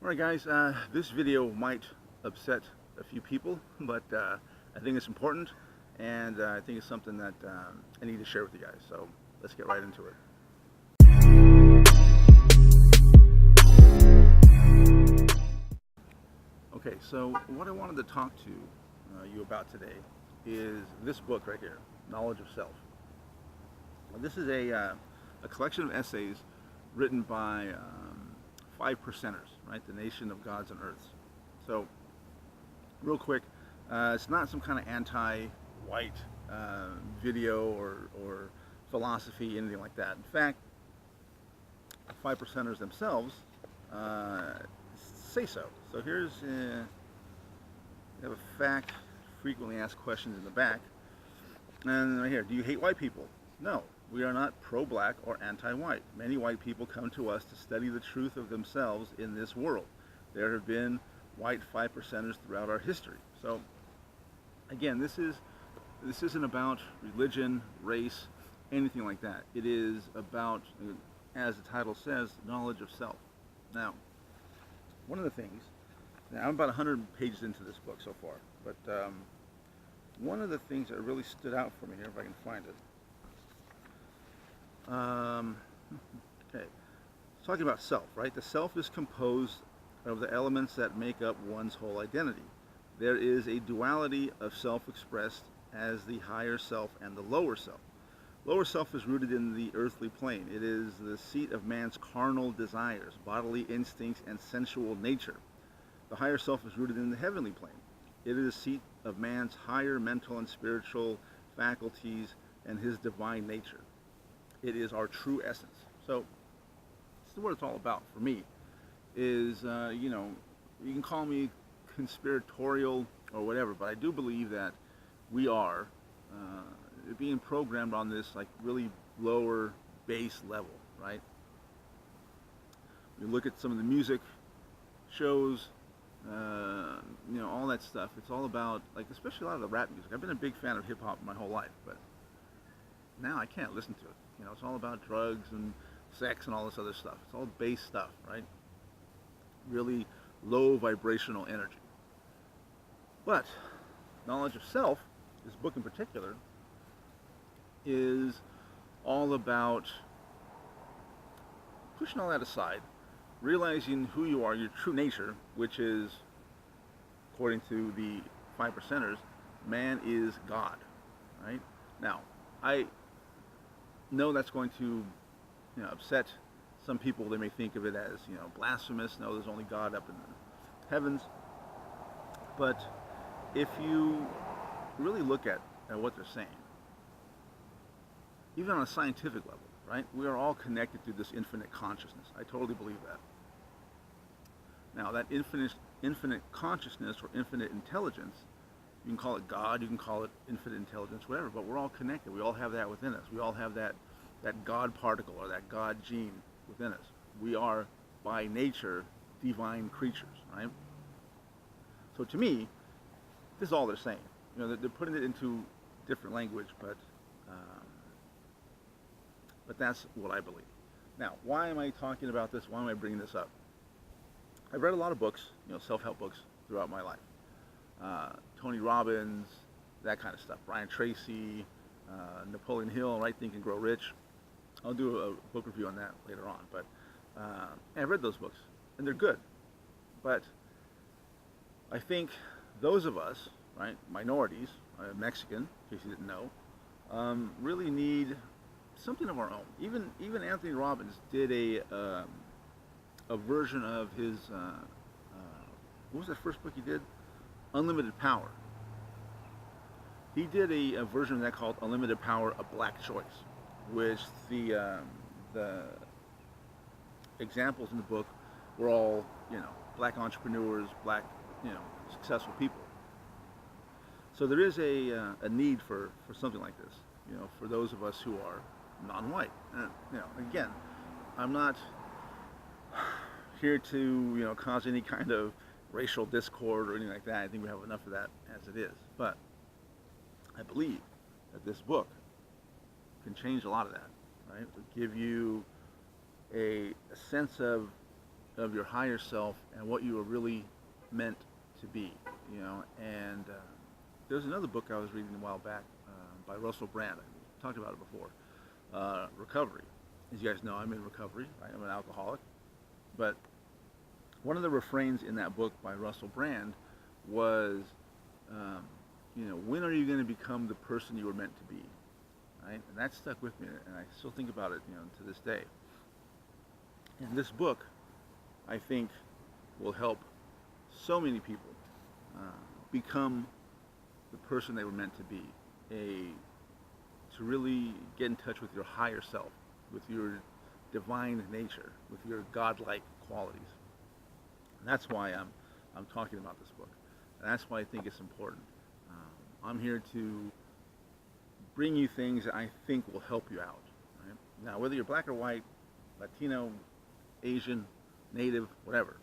Alright guys, this video might upset a few people, but I think it's important, and I think it's something that I need to share with you guys. So let's get right into it. Okay, so what I wanted to talk to you about today is this book right here, Knowledge of Self. This is a collection of essays written by five percenters, right? The nation of gods and earths. So, real quick, it's not some kind of anti-white video or philosophy, anything like that. In fact, the five percenters themselves say so. So here's we have a fact, frequently asked questions in the back, and right here, do you hate white people? No. We are not pro-black or anti-white. Many white people come to us to study the truth of themselves in this world. There have been white 5%ers throughout our history. So, again, this isn't about religion, race, anything like that. It is about, as the title says, knowledge of self. Now, one of the things, now I'm about 100 pages into this book so far, but one of the things that really stood out for me here, if I can find it, okay, it's talking about self, right? The self is composed of the elements that make up one's whole identity. There is a duality of self expressed as the higher self and the lower self. Lower self is rooted in the earthly plane. It is the seat of man's carnal desires, bodily instincts, and sensual nature. The higher self is rooted in the heavenly plane. It is the seat of man's higher mental and spiritual faculties and his divine nature. It is our true essence. So this is what it's all about for me. Is you can call me conspiratorial or whatever, but I do believe that we are being programmed on this like really lower base level, right? You look at some of the music shows, all that stuff. It's all about, like, especially a lot of the rap music. I've been a big fan of hip hop my whole life, but now I can't listen to it. It's all about drugs and sex and all this other stuff. It's all base stuff, right? Really low vibrational energy. But knowledge of self, this book in particular, is all about pushing all that aside, realizing who you are, your true nature, which is, according to the five percenters, man is God, right? Now, I know that's going to upset some people. They may think of it as blasphemous. No, there's only God up in the heavens. But if you really look at what they're saying, even on a scientific level, right, we are all connected through this infinite consciousness. I totally believe that. Now, that infinite consciousness or infinite intelligence, you can call it God, you can call it infinite intelligence, whatever, but we're all connected. We all have that within us. We all have that God particle or that God gene within us. We are, by nature, divine creatures, right? So to me, this is all they're saying. They're putting it into different language, but that's what I believe. Now, why am I talking about this? Why am I bringing this up? I've read a lot of books, self-help books throughout my life. Tony Robbins, that kind of stuff. Brian Tracy, Napoleon Hill, Right Think and Grow Rich. I'll do a book review on that later on. But I've read those books, and they're good. But I think those of us, right, minorities, Mexican, in case you didn't know, really need something of our own. Even Anthony Robbins did a version of his, what was that first book he did? Unlimited Power. He did a version of that called Unlimited Power, A Black Choice, which the examples in the book were all, black entrepreneurs, black, successful people. So there is a need for something like this, for those of us who are non-white. Again, I'm not here to, cause any kind of racial discord or anything like that. I think we have enough of that as it is. But I believe that this book can change a lot of that, right? It'll give you a sense of of your higher self and what you were really meant to be, you know. And there's another book I was reading a while back by Russell Brand. I talked about it before. Recovery. As you guys know, I'm in recovery. Right? I'm an alcoholic. But one of the refrains in that book by Russell Brand was, you know, when are you going to become the person you were meant to be? Right? And that stuck with me, and I still think about it, you know, to this day. And this book, I think, will help so many people become the person they were meant to be. To really get in touch with your higher self, with your divine nature, with your godlike qualities. And that's why I'm talking about this book. And that's why I think it's important. I'm here to bring you things that I think will help you out. Right? Now, whether you're black or white, Latino, Asian, Native, whatever,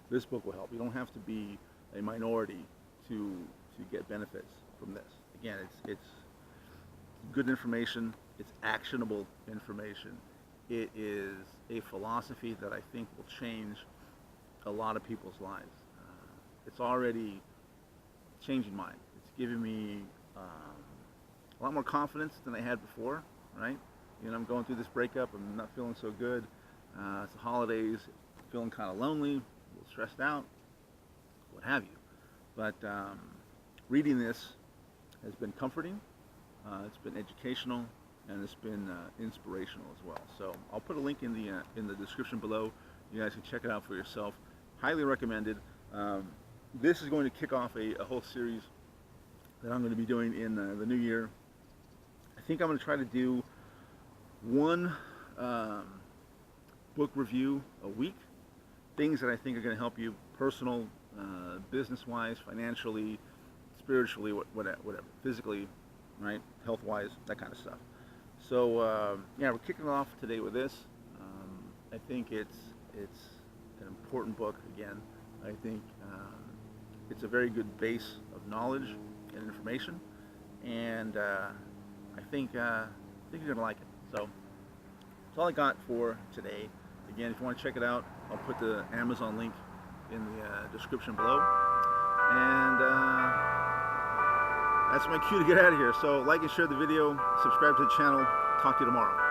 this book will help. You don't have to be a minority to get benefits from this. Again, it's good information. It's actionable information. It is a philosophy that I think will change a lot of people's lives. It's already changing mine. It's giving me a lot more confidence than I had before, right? You know, I'm going through this breakup. I'm not feeling so good. It's the holidays, feeling kind of lonely, a little stressed out, what have you. But reading this has been comforting. It's been educational, and it's been inspirational as well. So I'll put a link in the description below. You guys can check it out for yourself. Highly recommended. This is going to kick off a whole series that I'm going to be doing in the new year. I think I'm going to try to do one book review a week. Things that I think are going to help you personal, business-wise, financially, spiritually, whatever, physically, right, health-wise, that kind of stuff. So yeah, we're kicking off today with this. I think it's an important book. Again, I think it's a very good base of knowledge and information, and I think you're gonna like it. So that's all I got for today. Again, if you want to check it out, I'll put the Amazon link in the description below. And that's my cue to get out of here. So like and share the video, subscribe to the channel. Talk to you tomorrow.